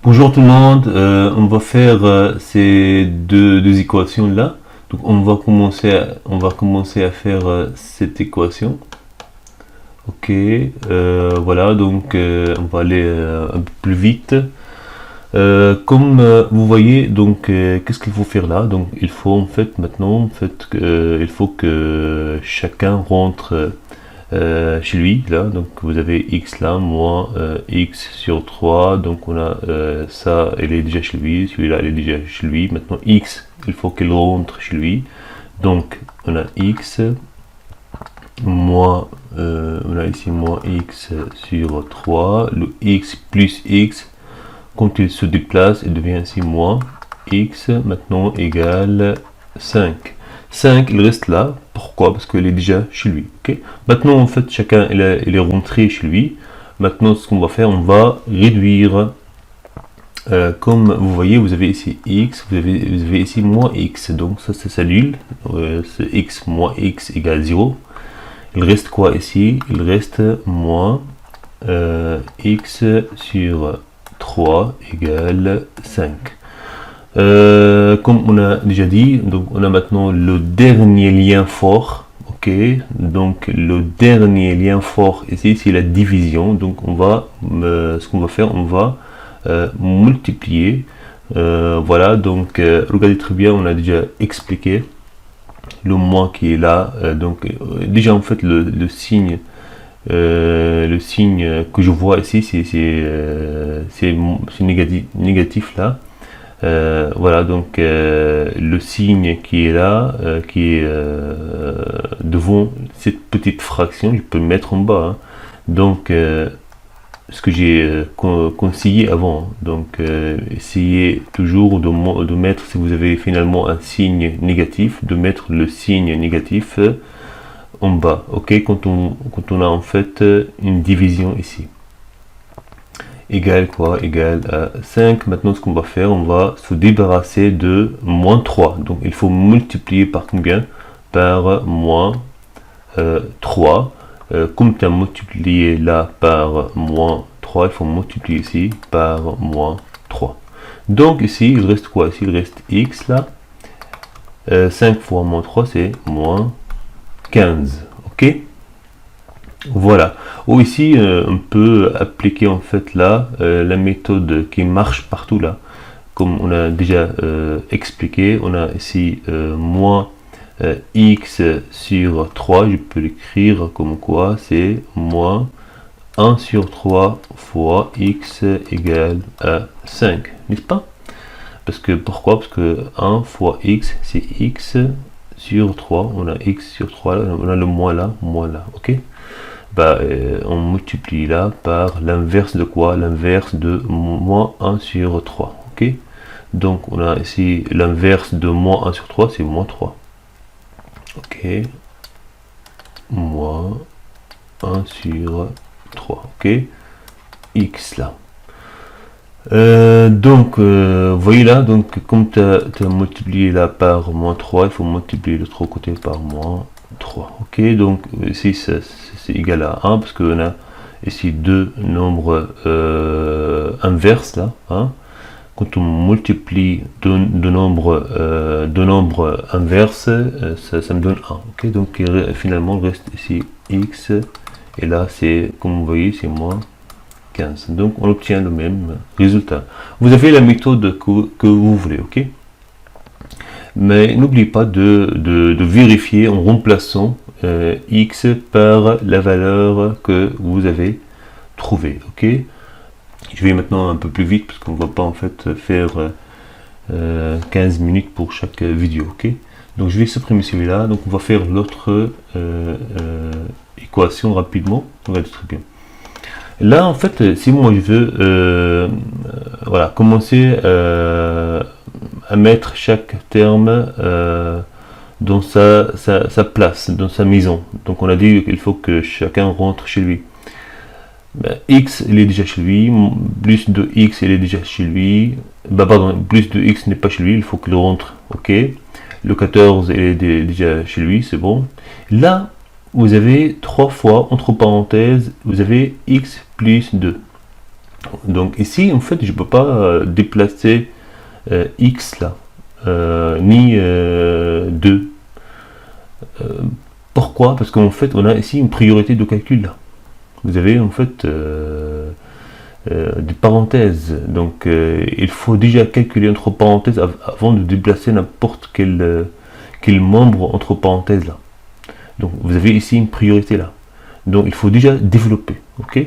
Bonjour tout le monde, on va faire ces deux équations là. Donc on va commencer à faire cette équation. Ok, voilà, donc on va aller un peu plus vite. Comme vous voyez, donc qu'est-ce qu'il faut faire là? Donc il faut en fait maintenant, il faut que chacun rentre chez lui là. Donc vous avez x là, moins x sur 3. Donc on a ça, elle est déjà chez lui, celui-là elle est déjà chez lui. Maintenant x, il faut qu'elle rentre chez lui. Donc on a x moins on a ici moins x sur 3, le x plus x, quand il se déplace, il devient ainsi moins x maintenant égale 5. 5, il reste là. Pourquoi? Parce qu'il est déjà chez lui. Okay, maintenant, en fait, chacun il est rentré chez lui. Maintenant, ce qu'on va faire, on va réduire. Comme vous voyez, vous avez ici x, vous avez ici moins x. Donc, ça s'annule. Ce x moins x égale 0. Il reste quoi ici? Il reste moins x sur 3 égale 5. Comme on a déjà dit, donc on a maintenant le dernier lien fort. Ok, donc le dernier lien fort ici c'est la division. Donc on va ce qu'on va faire, on va multiplier. Voilà, donc regardez très bien, on a déjà expliqué le moins qui est là. Donc déjà en fait le signe que je vois ici c'est négatif là. Voilà, donc le signe qui est là, qui est devant cette petite fraction, je peux le mettre en bas. Hein. Donc, ce que j'ai conseillé avant, donc essayez toujours de mettre, si vous avez finalement un signe négatif, de mettre le signe négatif en bas. Ok, quand on a en fait une division ici. Égale quoi? Égale à 5. Maintenant, ce qu'on va faire, on va se débarrasser de moins 3. Donc, il faut multiplier par combien? Par moins 3. Comme tu as multiplié là par moins 3, il faut multiplier ici par moins 3. Donc, ici, il reste quoi? Ici, il reste x là. 5 fois moins 3, c'est moins 15. Ok? Voilà. Ou ici, on peut appliquer en fait là la méthode qui marche partout là. Comme on a déjà expliqué, on a ici moins x sur 3. Je peux l'écrire comme quoi c'est moins 1 sur 3 fois x égale à 5. N'est-ce pas? Parce que pourquoi? Parce que 1 fois x, c'est x sur 3. On a x sur 3 là, on a le moins là, ok? Bah, on multiplie là par l'inverse de quoi? L'inverse de moins 1 sur 3. Ok, donc on a ici l'inverse de moins 1 sur 3, c'est moins 3. Ok, moins 1 sur 3. Ok, x là. Donc, vous voyez là, donc comme tu as multiplié là par moins 3, il faut multiplier l'autre côté par moins 3. Ok, donc ici c'est égal à 1 parce qu'on a ici deux nombres inverses là. Hein. Quand on multiplie deux nombres inverses, ça me donne 1. Ok, donc finalement il reste ici x et là c'est, comme vous voyez, c'est moins 15. Donc on obtient le même résultat. Vous avez la méthode que vous voulez, ok? Mais n'oubliez pas de vérifier en remplaçant x par la valeur que vous avez trouvée, ok? Je vais maintenant un peu plus vite parce qu'on ne va pas en fait faire 15 minutes pour chaque vidéo, ok? Donc je vais supprimer celui-là. Donc on va faire l'autre équation rapidement. Regardez très bien. Là, en fait, si moi je veux voilà, commencer à mettre chaque terme dans sa place, dans sa maison. Donc on a dit qu'il faut que chacun rentre chez lui. Ben, x, il est déjà chez lui, plus de x, il est déjà chez lui. Ben, pardon, plus de x n'est pas chez lui, il faut qu'il rentre. Ok. Le 14, il est déjà chez lui, c'est bon. Là, vous avez 3 fois, entre parenthèses, vous avez x plus 2. Donc ici, en fait, je peux pas déplacer x là, ni 2. Pourquoi? Parce qu'en fait, on a ici une priorité de calcul là. Vous avez en fait des parenthèses. Donc il faut déjà calculer entre parenthèses avant de déplacer n'importe quel membre entre parenthèses là. Donc vous avez ici une priorité là. Donc il faut déjà développer. Ok.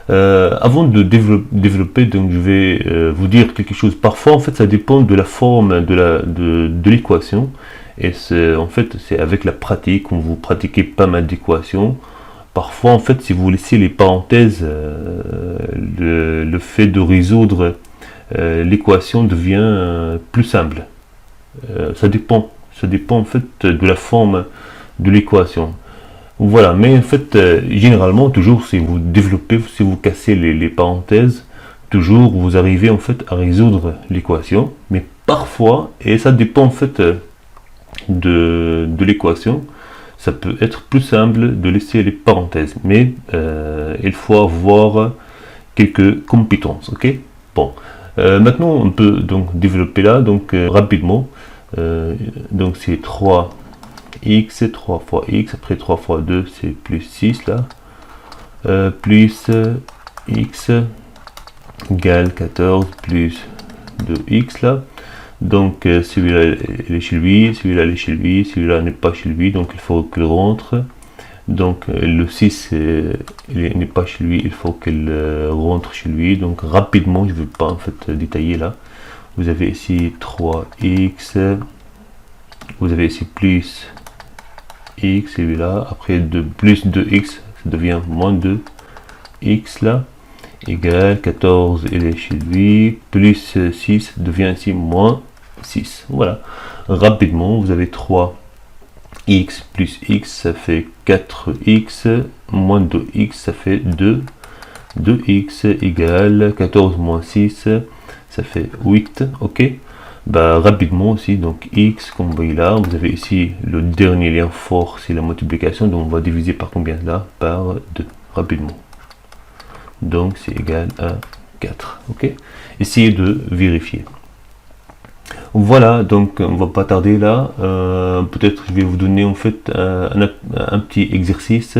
Avant de développer, donc je vais vous dire quelque chose. Parfois, en fait, ça dépend de la forme de l'équation. Et en fait, c'est avec la pratique, quand vous pratiquez pas mal d'équations. Parfois, en fait, si vous laissez les parenthèses, le fait de résoudre l'équation devient plus simple. Ça dépend en fait de la forme de l'équation. Voilà, mais en fait, généralement, toujours, si vous développez, si vous cassez les parenthèses, toujours, vous arrivez en fait à résoudre l'équation. Mais parfois, et ça dépend en fait de l'équation, ça peut être plus simple de laisser les parenthèses. Mais il faut avoir quelques compétences, ok? Bon, maintenant, on peut donc développer là, donc rapidement. Donc c'est 3 x, 3 fois x, après 3 fois 2 c'est plus 6 là, plus x égale 14 plus 2x là. Donc celui-là il est chez lui, celui-là il est chez lui, celui-là n'est pas chez lui, donc il faut qu'il rentre. Donc le 6 il n'est pas chez lui, il faut qu'il rentre chez lui. Donc rapidement, je ne vais pas en fait détailler là. Vous avez ici 3x, vous avez ici plus x, celui-là, après plus 2x, ça devient moins 2x là, égale 14, il est chez lui, plus 6 devient ici moins 6. Voilà, rapidement, vous avez 3x plus x, ça fait 4x, moins 2x, ça fait 2x égale 14 moins 6, ça fait 8, ok. Bah, rapidement aussi, donc x comme vous voyez là, vous avez ici le dernier lien fort, c'est la multiplication, donc on va diviser par combien là? Par 2, rapidement. Donc c'est égal à 4, ok. Essayez de vérifier. Voilà, donc on va pas tarder là, peut-être je vais vous donner en fait un petit exercice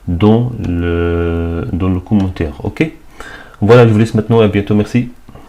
dans le commentaire, ok. Voilà, je vous laisse maintenant, à bientôt, merci.